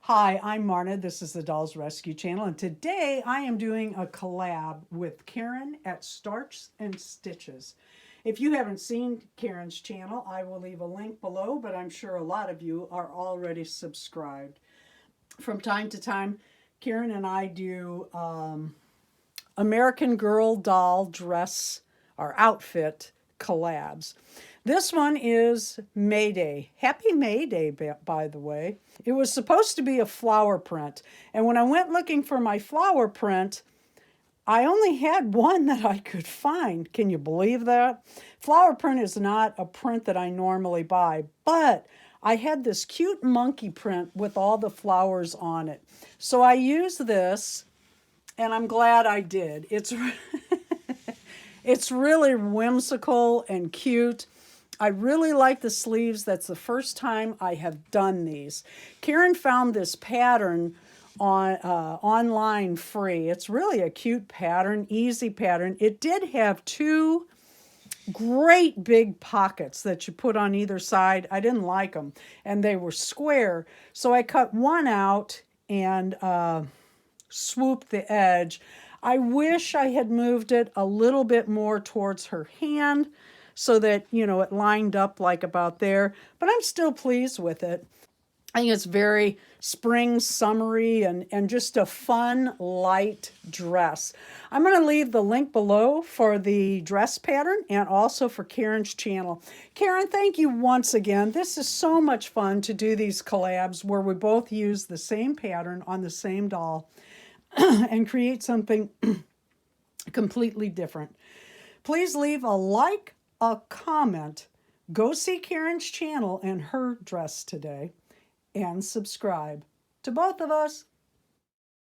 Hi, I'm Marna. This is the Dolls Rescue Channel, and today I am doing a collab with Karyn at Starts and Stitches. If you haven't seen Karyn's channel, I will leave a link below, but I'm sure a lot of you are already subscribed. From time to time, Karyn and I do American Girl doll dress or outfit collabs. This one is May Day. Happy May Day, by the way. It was supposed to be a flower print. And when I went looking for my flower print, I only had one that I could find. Can you believe that? Flower print is not a print that I normally buy, but I had this cute monkey print with all the flowers on it. So I used this, and I'm glad I did. It's really whimsical and cute. I really like the sleeves. That's the first time I have done these. Karyn found this pattern on online free. It's really a cute pattern, easy pattern. It did have two great big pockets that you put on either side. I didn't like them, and they were square. So I cut one out and swooped the edge. I wish I had moved it a little bit more towards her hand so that, it lined up like about there, but I'm still pleased with it. I think it's very spring, summery, and just a fun, light dress. I'm going to leave the link below for the dress pattern and also for Karyn's channel. Karyn, thank you once again. This is so much fun to do these collabs where we both use the same pattern on the same doll and create something completely different. Please leave a like, a comment, go see Karyn's channel and her dress today, and subscribe to both of us.